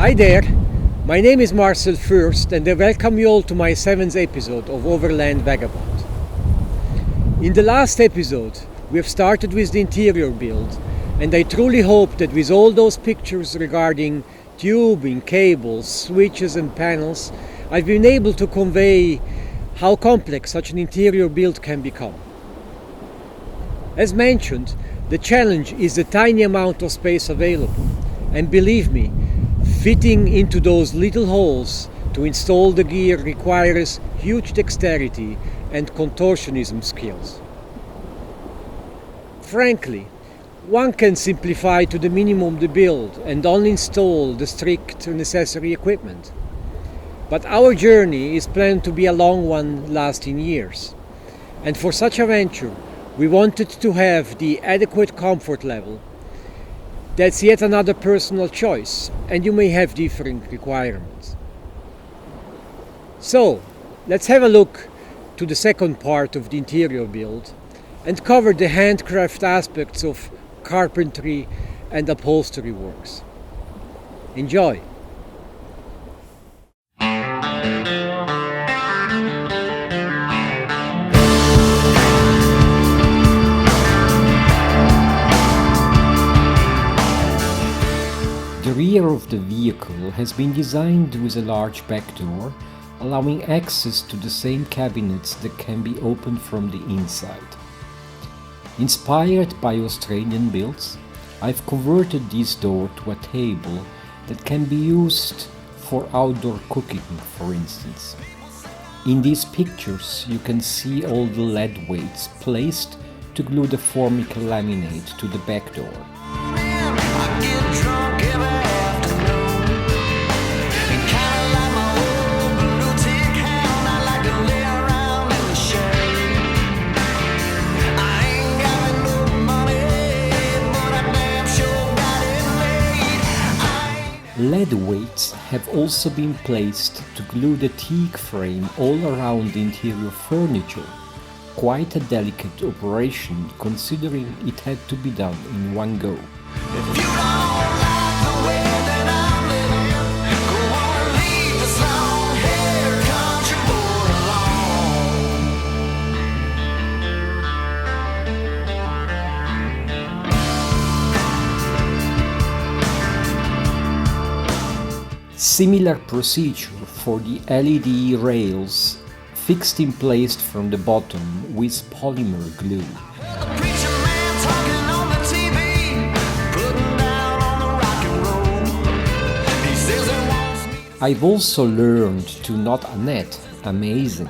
Hi there, my name is Marcel Fürst and I welcome you all to my 7th episode of Overland Vagabond. In the last episode, we have started with the interior build, and I truly hope that with all those pictures regarding tubing, cables, switches and panels, I've been able to convey how complex such an interior build can become. As mentioned, the challenge is the tiny amount of space available, and believe me, fitting into those little holes to install the gear requires huge dexterity and contortionism skills. Frankly, one can simplify to the minimum the build and only install the strict necessary equipment. But our journey is planned to be a long one lasting years. And for such a venture, we wanted to have the adequate comfort level. That's yet another personal choice, and you may have different requirements. So, let's have a look to the second part of the interior build and cover the handcraft aspects of carpentry and upholstery works. Enjoy! The rear of the vehicle has been designed with a large back door, allowing access to the same cabinets that can be opened from the inside. Inspired by Australian builds, I've converted this door to a table that can be used for outdoor cooking, for instance. In these pictures you can see all the lead weights placed to glue the Formica laminate to the back door. Lead weights have also been placed to glue the teak frame all around the interior furniture, quite a delicate operation considering it had to be done in one go. Similar procedure for the LED rails fixed in place from the bottom with polymer glue. I've also learned to knot a net, amazing.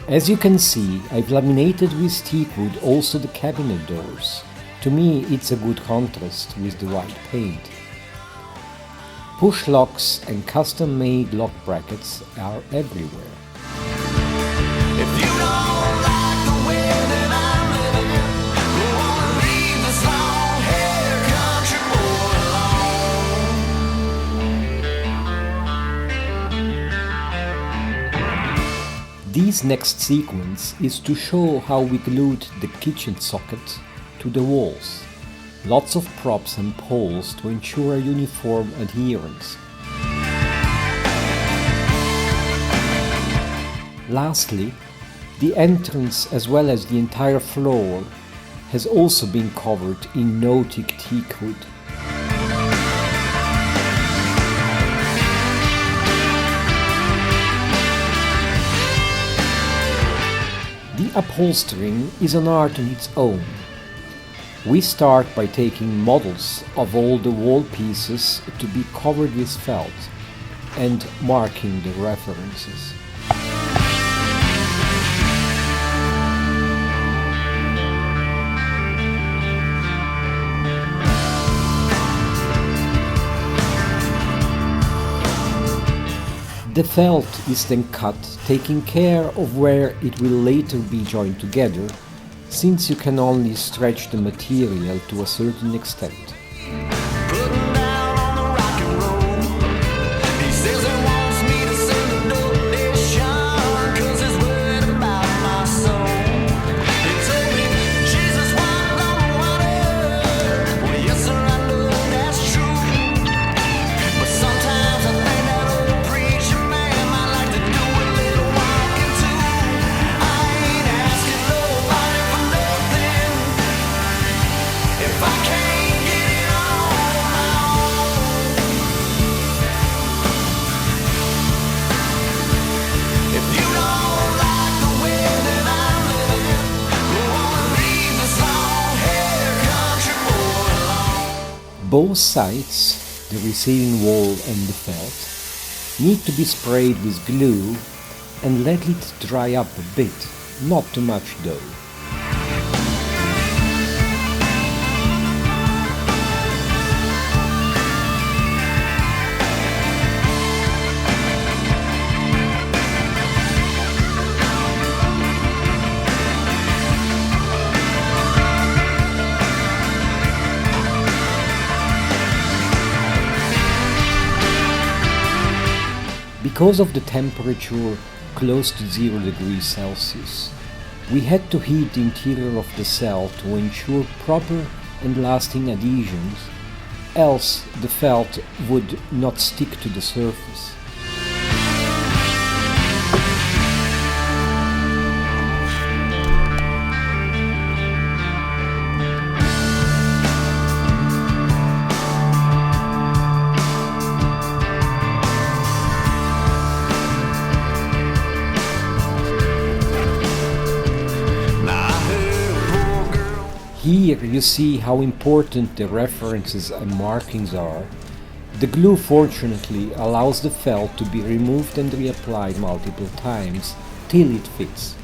As you can see, I've laminated with teakwood also the cabinet doors. To me, it's a good contrast with the white paint. Push locks and custom-made lock brackets are everywhere. If you don't like the way that I'm living, go on and leave this long-haired country boy alone. This next sequence is to show how we glued the kitchen socket to the walls. Lots of props and poles to ensure a uniform adherence. Lastly, the entrance as well as the entire floor has also been covered in no-tick teakwood. The upholstering is an art on its own. We start by taking models of all the wall pieces to be covered with felt and marking the references. The felt is then cut, taking care of where it will later be joined together, since you can only stretch the material to a certain extent. Putting down on the rock and roll. He says he wants me to sing the door. Both sides, the receiving wall and the felt, need to be sprayed with glue and let it dry up a bit, not too much though. Because of the temperature close to 0 degrees Celsius, we had to heat the interior of the cell to ensure proper and lasting adhesions, else the felt would not stick to the surface. Here you see how important the references and markings are. The glue fortunately allows the felt to be removed and reapplied multiple times till it fits.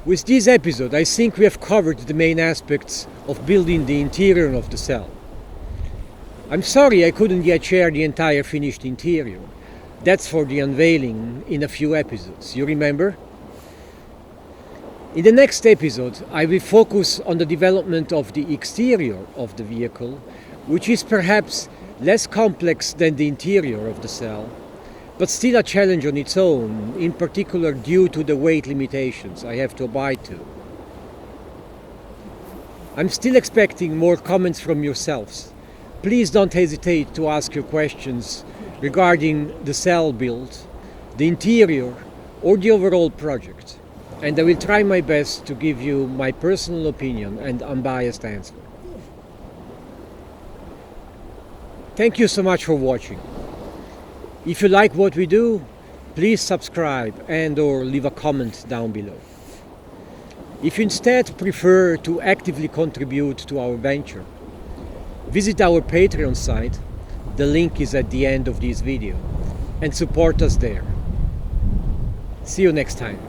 With this episode, I think we have covered the main aspects of building the interior of the cell. I'm sorry I couldn't yet share the entire finished interior. That's for the unveiling in a few episodes, you remember? In the next episode, I will focus on the development of the exterior of the vehicle, which is perhaps less complex than the interior of the cell, but still a challenge on its own, in particular due to the weight limitations I have to abide to. I'm still expecting more comments from yourselves. Please don't hesitate to ask your questions regarding the cell build, the interior, or the overall project, and I will try my best to give you my personal opinion and unbiased answer. Thank you so much for watching. If you like what we do, please subscribe and/or leave a comment down below. If you instead prefer to actively contribute to our venture, visit our Patreon site, the link is at the end of this video, and support us there. See you next time.